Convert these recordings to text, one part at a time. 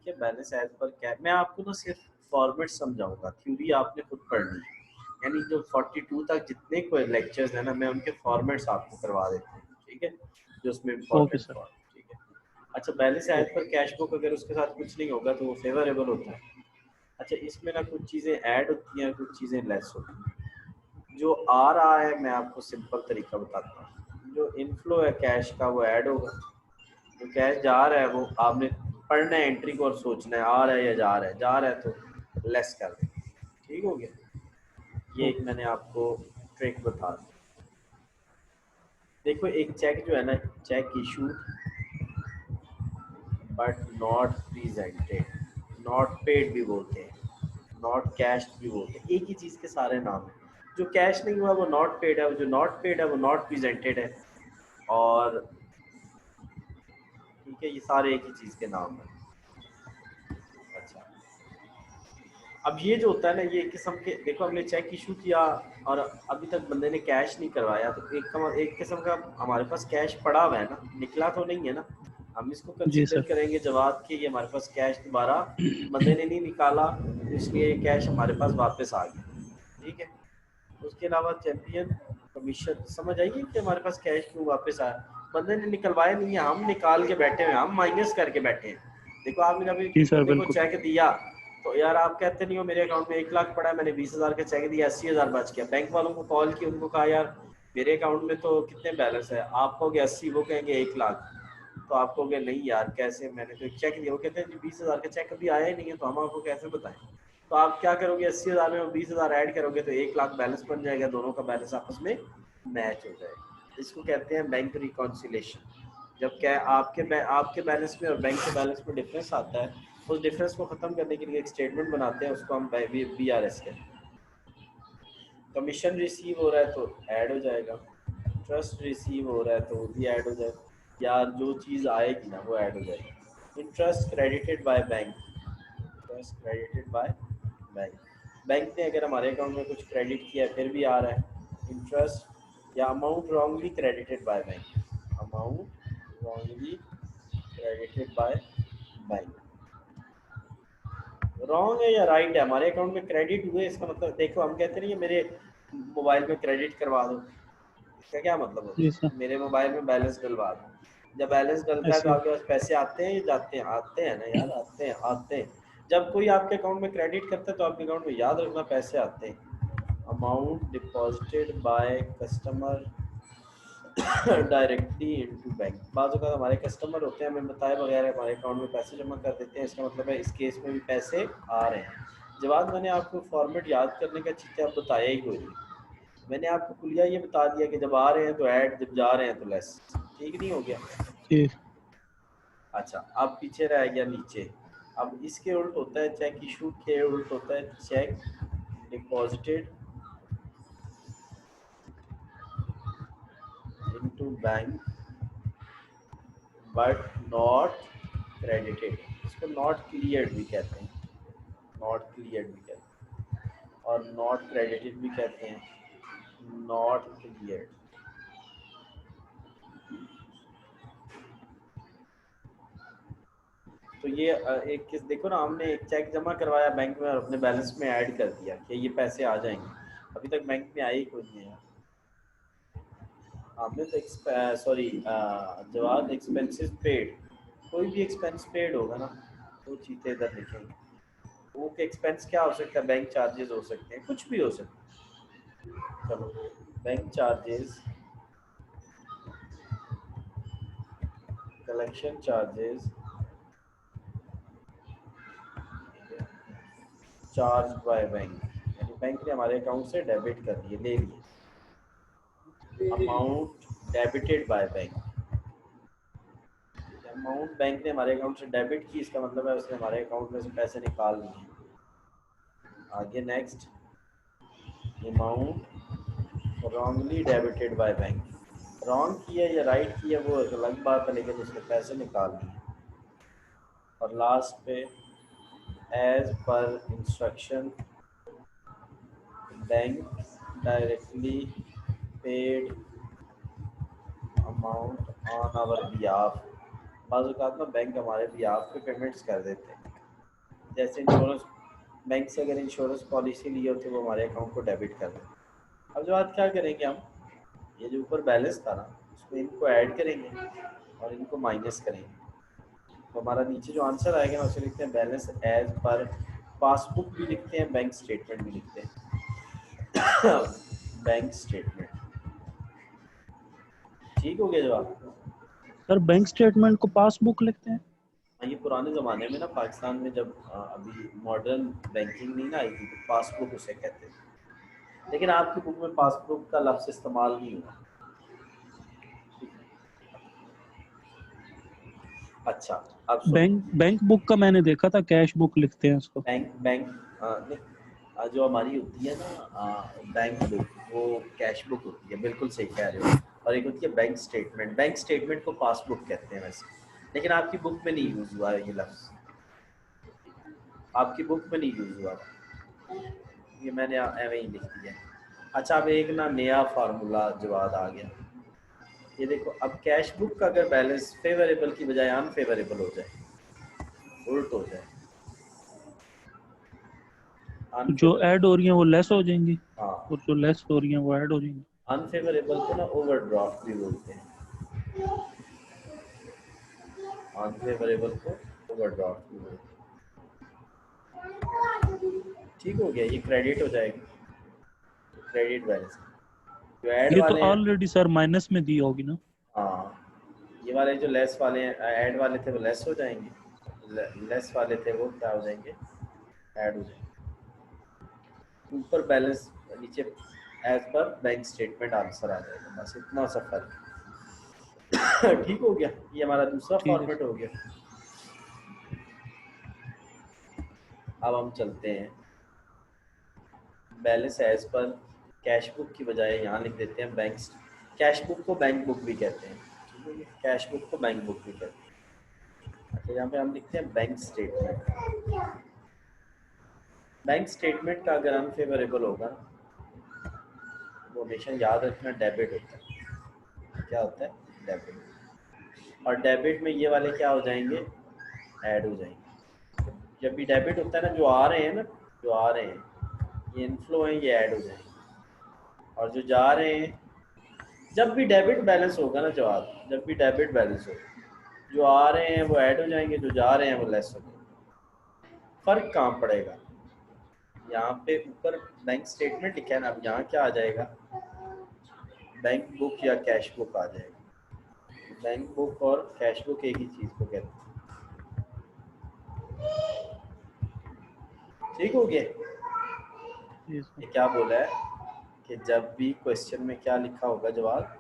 ठीक है, balance as per cash. मैं आपको ना सिर्फ फॉर्मेट समझाऊंगा, थ्योरी आपने खुद पढ़नी है। यानी जो 42 तक जितने कोई लेक्चर्स हैं ना, मैं उनके फॉर्मेट्स आपको करवा देता हूँ, ठीक है, जो उसमें ओके इम्पोर्टेंट सर। फॉर्म, ठीक है। अच्छा, balance as per cash book अगर उसके साथ कुछ नहीं होगा तो वो फेवरेबल होता है। अच्छा, इसमें ना कुछ चीज़ें ऐड होती हैं, कुछ चीज़ें लेस होती हैं। जो आ रहा है मैं आपको सिंपल तरीका बताता हूँ, जो इनफ्लो है कैश का वो ऐड होगा, जो कैश जा रहा है वो आपने पढ़ना है एंट्री को और सोचना है आ रहा है या जा रहा है, जा रहा है तो लेस कर दें। ठीक हो गया, ये एक ओके। मैंने आपको ट्रिक बता दी। देखो एक चेक जो है ना, check issued but not presented, not paid भी बोलते हैं, नॉट कैश भी बोलते हैं, एक ही चीज़ के सारे नाम हैं। जो कैश नहीं हुआ वो नॉट पेड है, जो नॉट पेड है वो नॉट प्रेजेंटेड है, और ठीक है, ये सारे एक ही चीज़ के नाम हैं। अच्छा, अब ये जो होता है ना, ये एक किस्म के, देखो हमने चेक इशू किया और अभी तक बंदे ने कैश नहीं करवाया, तो एक किस्म का हमारे पास कैश पड़ा हुआ है ना, निकला तो नहीं है ना, हम इसको जी कंसीडर सर। करेंगे जवाब कि ये हमारे पास कैश दोबारा बंदे ने नहीं निकाला, तो इसलिए ये कैश हमारे पास वापस आ गया। ठीक है, उसके अलावा चैंपियन कमीशन, समझ आइए कि हमारे पास कैश क्यों वापस आया, बंदे ने निकलवाया नहीं है, हम निकाल के बैठे हुए, हम माइनस करके बैठे हैं। देखो आपने अभी जी किसी सर बंदे को बिल्कुल। चेक दिया तो यार आप कहते नहीं हो मेरे अकाउंट में 1 लाख पड़ा है, मैंने 20,000 का चेक दिया, 80,000 बच गया, बैंक वालों को कॉल की, उनको कहा यार मेरे अकाउंट में तो कितने बैलेंस है, आप कहोगे 80, वो कहेंगे 1 लाख, तो आप कहोगे नहीं यार कैसे, मैंने तो एक चेक दिया, वो कहते हैं जी 20,000 का चेक अभी आया ही नहीं है, तो हम आपको कैसे बताएं। तो आप क्या करोगे, 80,000 में 20,000 ऐड करोगे तो 1 लाख बैलेंस बन जाएगा, दोनों का बैलेंस आपस में मैच हो जाएगा। इसको कहते हैं बैंक रिकॉन्सिलेशन। जब क्या आपके बैलेंस में और बैंक के बैलेंस में डिफरेंस आता है, उस डिफरेंस को खत्म करने के लिए एक स्टेटमेंट बनाते हैं, उसको हम BRS कहते हैं। कमीशन रिसीव हो रहा है तो ऐड हो जाएगा, ट्रस्ट रिसीव हो रहा है तो वो भी ऐड हो जाएगा, या जो चीज़ आएगी ना वो ऐड हो जाएगी। Interest credited by bank, interest credited by bank, bank ने अगर हमारे अकाउंट में कुछ क्रेडिट किया है फिर भी आ रहा है इंटरेस्ट, या amount wrongly credited by bank, amount wrongly credited by bank, wrong है या राइट है, हमारे अकाउंट में क्रेडिट हुए इसका मतलब, देखो हम कहते नहीं है मेरे मोबाइल में क्रेडिट करवा दो, इसका क्या मतलब होता जी सर। है, मेरे मोबाइल में बैलेंस डलवा दो। जब बैलेंस डलता है तो ऐसे। आपके पास पैसे आते हैं या जाते हैं, आते हैं ना यार, आते हैं, आते हैं। जब कोई आपके अकाउंट में क्रेडिट करता है तो आपके अकाउंट में याद रखना पैसे आते हैं। Amount deposited by customer directly into bank, बाज़ औक़ात हमारे कस्टमर होते हैं, हमें बताए बगैर हमारे अकाउंट में पैसे जमा कर देते हैं, इसका मतलब है इस केस में भी पैसे आ रहे हैं। जवाब मैंने आपको फॉर्मेट याद करने का चीज़ अब बताया ही कोई नहीं, मैंने आपको कुलिया ये बता दिया कि जब आ रहे हैं तो ऐड, जब जा रहे हैं तो लेस। ठीक नहीं हो गया? जी। अच्छा, अब पीछे रह गया नीचे। अब इसके उल्ट होता है चेक इशू के उल्ट होता है check deposited into bank but not credited, इसको नॉट क्लियर्ड भी कहते हैं, नॉट क्लियर्ड भी कहते हैं, और नॉट क्रेडिटेड भी कहते हैं, नॉट क्लियर्ड। तो ये एक किस, देखो ना हमने एक चेक जमा करवाया बैंक में और अपने बैलेंस में ऐड कर दिया कि ये पैसे आ जाएंगे, अभी तक बैंक में आई कोई नहीं है। हमने तो सॉरी, जवाब एक्सपेंसेस पेड, कोई भी एक्सपेंस पेड होगा ना, वो चीज़ें इधर लिखेंगे। वो एक्सपेंस क्या हो सकता है, बैंक चार्जेस हो सकते हैं, कुछ भी हो सकता है। चलो, bank charges, collection charges, charge by bank, यानी बैंक ने हमारे अकाउंट से डेबिट कर दिए, ले लिए। Amount debited by bank, amount bank ने हमारे अकाउंट से डेबिट की, इसका मतलब है उसने हमारे अकाउंट में से पैसे निकाल लिए। आगे next, amount wrongly debited by bank, wrong किया या राइट किया वो एक अलग बात है, लेकिन उसने पैसे निकाल लिए। और लास्ट पे, as per instruction bank directly paid amount on our behalf, बाज़ औक़ात ना बैंक हमारे बिहाफ पे पेमेंट्स कर देते हैं, जैसे इंश्योरेंस, बैंक से अगर इंश्योरेंस पॉलिसी ली हो तो वो हमारे अकाउंट को डेबिट कर दें। अब जो बात क्या करेंगे हम, ये जो ऊपर बैलेंस था ना उसमें इनको ऐड करेंगे और इनको माइनस करेंगे, तो हमारा नीचे जो आंसर आएगा ना उसे लिखते हैं बैलेंस एज पर पासबुक भी लिखते हैं, बैंक स्टेटमेंट भी लिखते हैं। बैंक स्टेटमेंट, ठीक हो गया जवाब। सर बैंक स्टेटमेंट को पासबुक लिखते हैं? ये पुराने ज़माने में ना पाकिस्तान में जब अभी मॉडर्न बैंकिंग नहीं ना आई थी तो पासबुक उसे कहते थे, लेकिन आपकी बुक में पासबुक का लफ्ज़ इस्तेमाल नहीं हुआ। अच्छा, अब सुनो, बैंक बुक का मैंने देखा था कैश बुक लिखते हैं उसको। बैंक बैंक नहीं, जो हमारी होती है ना बैंक बुक, वो कैश बुक होती है, बिल्कुल सही कह रहे हो। और एक होती है बैंक स्टेटमेंट, बैंक स्टेटमेंट को पासबुक कहते हैं वैसे, लेकिन आपकी बुक में नहीं यूज़ हुआ है ये लफ्ज़, आपकी बुक में नहीं यूज़ हुआ, ये मैंने ऐਵੇਂ ही लिख दिया। अच्छा, अब एक ना नया फार्मूला जवाब आ गया, ये देखो, अब कैश बुक का अगर बैलेंस फेवरेबल की बजाय अनफेवरेबल हो जाए, उल्ट हो जाए, जो ऐड अनफेवरेबल, हो रही हैं वो लेस हो जाएंगी हाँ, और जो लेस हो रही हैं वो ऐड हो जाएंगी। अनफेवरेबल को ना ओवरड्राफ्ट भी बोलते हैं, अनफेवरेबल को ओवरड्राफ्ट भी बोलते हैं। ठीक हो गया, ये क्रेडिट हो जाएगी, क्रेडिट बैलेंस। जो ऐड ये तो वाले हैं, ऑलरेडी सर माइनस में दी होगी ना? हाँ, ये वाले जो लेस वाले हैं, ऐड वाले थे वो लेस हो जाएंगे, लेस वाले थे वो क्या हो जाएंगे, ऐड हो जाएंगे। ऊपर बैलेंस, नीचे as per bank statement answer आ जाएगा, बस इतना सा फर्क। ठीक हो गया, ये हमारा दूसरा ठीक है। फॉर्मेट हो गया। अब हम चलते हैं, balance as per cash book की बजाय यहाँ लिख देते हैं बैंक, कैश बुक को बैंक बुक भी कहते हैं, ठीक है, कैश बुक को बैंक बुक भी कहते हैं। अच्छा, यहाँ पे हम लिखते हैं बैंक स्टेटमेंट। बैंक स्टेटमेंट का अगर अनफेवरेबल होगा, वो हमेशा याद रखना डेबिट होता है, क्या होता है, डेबिट। और डेबिट में ये वाले क्या हो जाएंगे, ऐड हो जाएंगे। जब भी डेबिट होता है ना, जो आ रहे हैं ना, जो आ रहे हैं ये इनफ्लो हैं, ये ऐड हो जाएंगे, और जो जा रहे हैं, जब भी डेबिट बैलेंस होगा ना जवाब, जब भी डेबिट बैलेंस होगा, जो आ रहे हैं वो ऐड हो जाएंगे, जो जा रहे हैं वो लेस हो जाएंगे। फर्क कहाँ पड़ेगा, यहाँ पे ऊपर बैंक स्टेटमेंट लिखा है ना, अब यहाँ क्या आ जाएगा, बैंक बुक या कैश बुक आ जाएगा। बैंक बुक और कैश बुक एक ही चीज़ को कहते हैं। ठीक हो गया। जी सर। ये क्या बोला है कि जब भी क्वेश्चन में क्या लिखा होगा जवाब,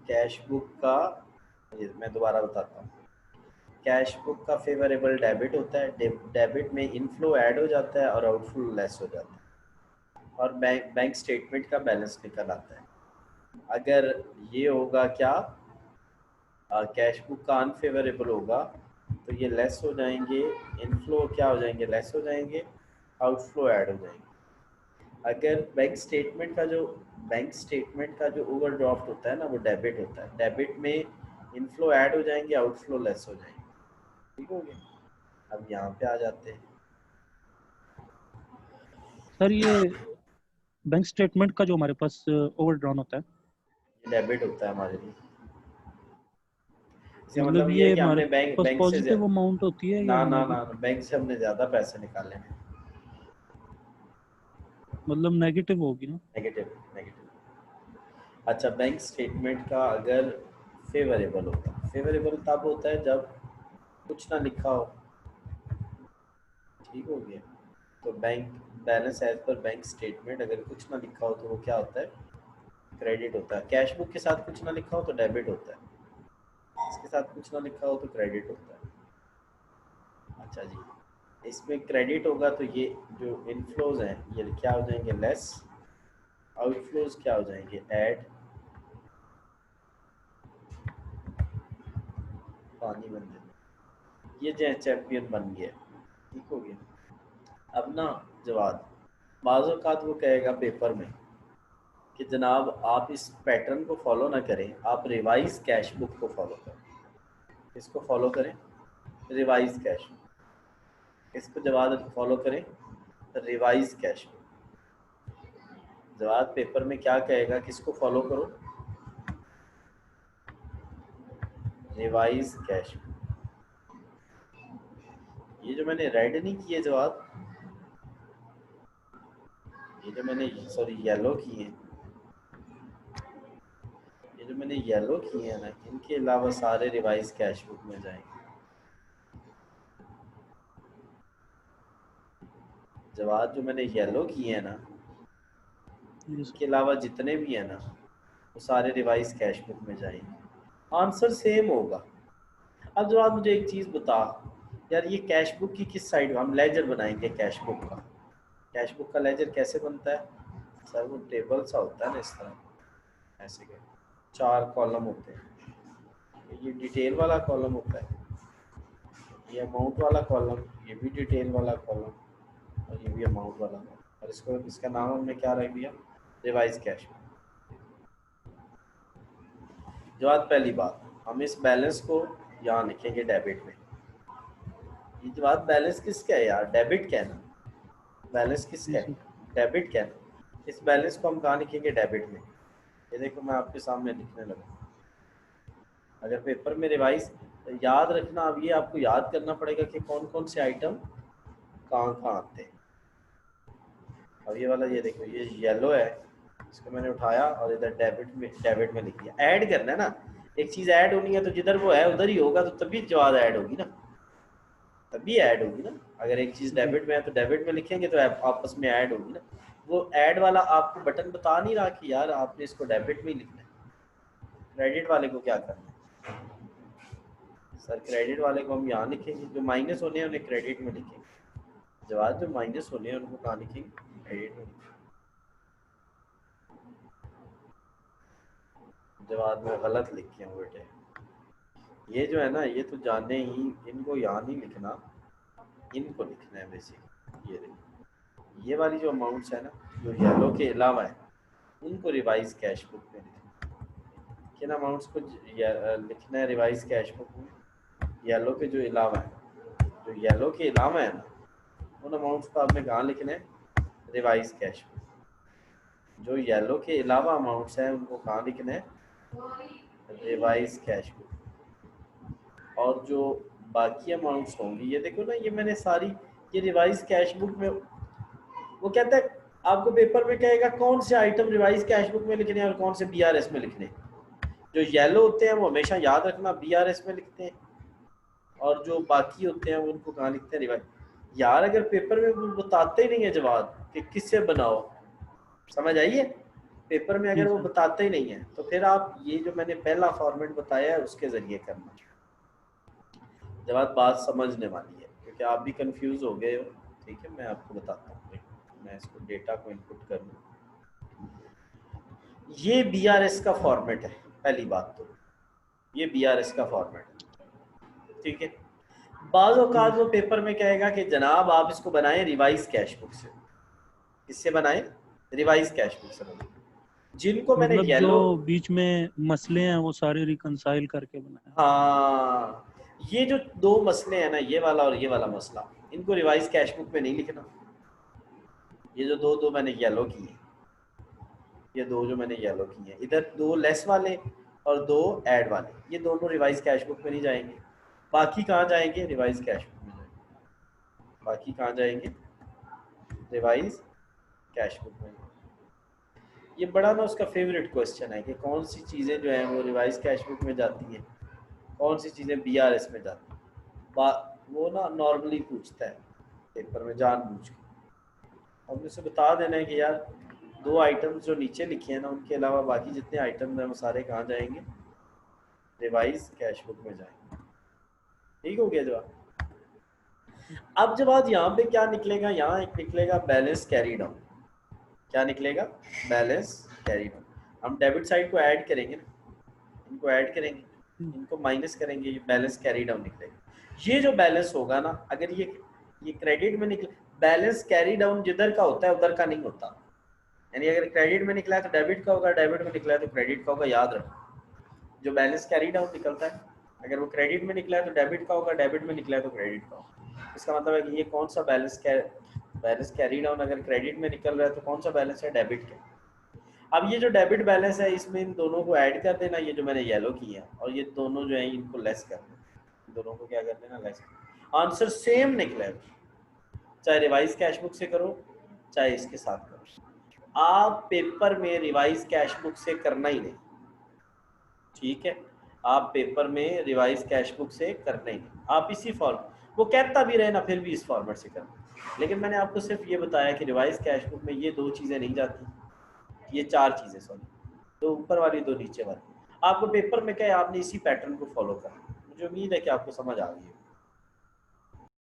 कैश बुक का, ये मैं दोबारा बताता हूँ, कैश बुक का फेवरेबल डेबिट होता है, डेबिट में इनफ्लो ऐड हो जाता है और आउटफ्लो लेस हो जाता है, और बैंक स्टेटमेंट का बैलेंस निकल आता है। अगर ये होगा क्या, कैश बुक का अनफेवरेबल होगा तो ये लेस हो जाएंगे, इनफ्लो क्या हो जाएंगे, लेस हो जाएंगे, आउटफ्लो ऐड हो जाएंगे। अगर बैंक स्टेटमेंट का जो ओवरड्राफ्ट होता है ना वो डेबिट होता है, डेबिट में इनफ्लो ऐड हो जाएंगे, आउटफ्लो लेस हो जाएंगे। ठीक हो गया। अब यहाँ पे आ जाते हैं, सर ये बैंक स्टेटमेंट का जो हमारे पास ओवरड्रॉन होता है, ये डेबिट होता है हमारे लिए। इसका मतलब मतलब ये है ये कि हमारे हमने बैंक पास बैंक से पॉजिटिव अमाउंट होती है या ना ना ना, नेगेटिव? बैंक से हमने ज़्यादा पैसे निकाले हैं। मतलब नेगेटिव होगी ना? Negative, negative. अच्छा, बैंक स्टेटमेंट का अगर फेवरेबल होता, फेवरेबल तब होता है जब कुछ ना लिखा हो। ठीक हो गया। तो bank balance as per bank statement अगर कुछ ना लिखा हो तो वो क्या होता है, क्रेडिट होता है। कैश बुक के साथ कुछ ना लिखा हो तो डेबिट होता है, इसके साथ कुछ ना लिखा हो तो क्रेडिट होता है। अच्छा जी, इसमें क्रेडिट होगा तो ये जो इनफ्लोज हैं ये क्या हो जाएंगे, लेस, आउटफ्लोज क्या हो जाएंगे, ऐड। पानी बन देना, ये जो चैंपियन बन गया। ठीक हो गया। अब ना जवाब, बाज़ औक़ात वो कहेगा पेपर में कि जनाब आप इस पैटर्न को फॉलो ना करें, आप रिवाइज कैश बुक को फॉलो करें। इसको फॉलो करें, रिवाइज कैश बुक। इसको जवाब फॉलो करें, रिवाइज कैश बुक। जवाब पेपर में क्या कहेगा, किसको फॉलो करो, रिवाइज कैश बुक। ये जो मैंने रेड नहीं किए जवाब, ये जो मैंने सॉरी येलो किए, ये जो मैंने येलो किए हैं ना, इनके अलावा सारे रिवाइज कैश बुक में जाएंगे। जवाब जो मैंने येलो किए हैं ना, इसके अलावा जितने भी हैं ना, वो सारे रिवाइज कैश बुक में जाएंगे। आंसर सेम होगा। अब जवाब मुझे एक चीज़ बता यार, ये कैश बुक की किस साइड हम लेजर बनाएंगे कैश बुक का? कैश बुक का लेजर कैसे बनता है सर? वो टेबल सा होता है ना, इस तरह ऐसे के 4 कॉलम होते हैं। ये डिटेल वाला कॉलम होता है, ये अमाउंट वाला कॉलम, ये भी डिटेल वाला कॉलम, और ये भी अमाउंट वाला कॉलम, और इसको इसका नाम हमने क्या रख दिया, रिवाइज कैश बुक। जवाब पहली बात, हम इस बैलेंस को यहाँ लिखेंगे डेबिट में। ये जवाब बैलेंस किसका है यार? डेबिट का है ना, बैलेंस किसका है? डेबिट का है ना। इस बैलेंस को हम कहाँ लिखेंगे? डेबिट में। ये देखो मैं आपके सामने लिखने लगा। अगर पेपर में रिवाइज याद रखना, अब ये आपको याद करना पड़ेगा कि कौन कौन से आइटम कहाँ कहाँ आते हैं। अब ये वाला, ये देखो ये येलो है, इसको मैंने उठाया और इधर डेबिट में लिख दिया। ऐड करना है ना, एक चीज ऐड होनी है तो जिधर वो है उधर ही होगा, तो तभी जवाब ऐड होगी ना, तभी ऐड होगी ना। अगर एक चीज डेबिट में है तो डेबिट में लिखेंगे तो आपस में ऐड होगी ना। वो ऐड वाला आपको बटन बता नहीं रहा कि यार आपने इसको डेबिट में ही लिखना है। क्रेडिट वाले को क्या करना है सर? क्रेडिट वाले को हम यहाँ लिखेंगे, जो माइनस होने हैं उन्हें क्रेडिट में लिखेंगे। जवाब जो माइनस होने हैं उनको कहाँ लिखेंगे? क्रेडिट में। जवाब में गलत लिखे हैं बेटे, ये जो है ना, ये तो जाने ही, इनको यहाँ नहीं लिखना, इनको लिखना है बेसिक। ये देखो ये वाली जो अमाउंट्स है ना, जो येलो के अलावा है, उनको रिवाइज कैश बुक में लिखना। किन अमाउंट्स को लिखना है रिवाइज कैश बुक में? येलो के जो अलावा है, जो येलो के अलावा है ना, उन अमाउंट्स को आपने कहाँ लिखना है? Revise cash book. जो येलो के अलावा अमाउंट्स हैं उनको कहाँ लिखना है? Revise cash book. और जो बाकी अमाउंट्स होंगी, ये देखो ना, ये मैंने सारी ये रिवाइज कैश बुक में, वो कहता है आपको पेपर में कहेगा कौन से आइटम रिवाइज कैश बुक में लिखने हैं और कौन से बीआरएस में लिखने हैं। जो येलो होते हैं वो हमेशा याद रखना बीआरएस में लिखते हैं, और जो बाकी होते हैं वो उनको कहाँ लिखते हैं? रिवाइज। यार अगर पेपर में वो बताते ही नहीं है जवाब कि किससे बनाओ, समझ आइए? पेपर में अगर वो बताते ही नहीं है तो फिर आप ये जो मैंने पहला फॉर्मेट बताया है उसके जरिए करना। जवाब बात समझने वाली है, क्योंकि आप भी कंफ्यूज हो गए हो। ठीक है, मैं आपको बताता हूँ, मैं इसको डेटा को इनपुट कर लूँ। ये बीआरएस का फॉर्मेट है पहली बात, तो ये बीआरएस का फॉर्मेट है। ठीक है, बाज़ औक़ात वो पेपर में कहेगा कि जनाब आप इसको बनाएं रिवाइज कैश बुक से। किससे बनाएं? रिवाइज कैश बुक से बनाएं। जिनको मैंने मतलब येलो, जो बीच में मसले हैं वो सारे रिकंसाइल करके बनाए। हाँ, ये जो 2 मसले हैं ना, ये वाला और ये वाला मसला, इनको रिवाइज कैश बुक में नहीं लिखना। ये जो दो मैंने येलो किए, ये 2 जो मैंने येलो किए हैं, इधर 2 लेस वाले और 2 ऐड वाले, ये दोनों रिवाइज कैश बुक में नहीं जाएंगे। बाकी कहाँ जाएंगे? रिवाइज कैश बुक में जाएंगे। बाकी कहाँ जाएंगे? रिवाइज कैश बुक में। ये बड़ा ना उसका फेवरेट क्वेश्चन है कि कौन सी चीज़ें जो हैं वो रिवाइज कैश बुक में जाती हैं, कौन सी चीज़ें बीआरएस में जाती हैं। वो ना नॉर्मली पूछता है पेपर में जानबूझ के। अब उसे बता देना है कि यार 2 आइटम्स जो नीचे लिखे हैं ना, उनके अलावा बाकी जितने आइटम हैं वो सारे कहाँ जाएंगे? रिवाइज कैश बुक में जाएंगे। ठीक हो गया जवाब? अब जवाब यहाँ पे क्या निकलेगा? यहाँ एक निकलेगा बैलेंस कैरी डाउन। क्या निकलेगा? Balance carry down. हम डेबिट साइड को ऐड करेंगे ना, इनको ऐड करेंगे, इनको माइनस करेंगे, ये बैलेंस कैरी डाउन निकलेगा। ये जो बैलेंस होगा ना, अगर ये क्रेडिट में निकले, बैलेंस कैरी डाउन जिधर का होता है उधर का नहीं होता। यानी अगर क्रेडिट में निकला है तो डेबिट का होगा, डेबिट में निकला है तो क्रेडिट का होगा। याद रखो, जो बैलेंस कैरी डाउन निकलता है, अगर वो क्रेडिट में निकला है तो डेबिट का होगा, डेबिट में निकला है तो क्रेडिट का होगा। इसका मतलब है कि ये कौन सा बैलेंस कैरी डाउन अगर क्रेडिट में निकल रहा है तो कौन सा बैलेंस है, डेबिट का। अब ये जो डेबिट बैलेंस है इसमें इन दोनों को ऐड कर देना, ये जो मैंने येलो किया, और ये दोनों जो है इनको लेस कर देना, दोनों को क्या कर देना, लेस। आंसर सेम निकलेगा, चाहे रिवाइज कैश बुक से करो चाहे इसके साथ करो। आप पेपर में रिवाइज कैश बुक से करना ही नहीं, ठीक है, आप पेपर में रिवाइज कैश बुक से करना ही नहीं, आप इसी फॉर्म, वो कहता भी रहे ना फिर भी इस फॉर्मेट से करना। लेकिन मैंने आपको सिर्फ ये बताया कि रिवाइज कैश बुक में ये 2 चीज़ें नहीं जाती, ये 4 चीज़ें, सॉरी, 2 ऊपर वाली 2 नीचे वाली। आपको पेपर में क्या है, आपने इसी पैटर्न को फॉलो करना। मुझे उम्मीद है कि आपको समझ आ गई है।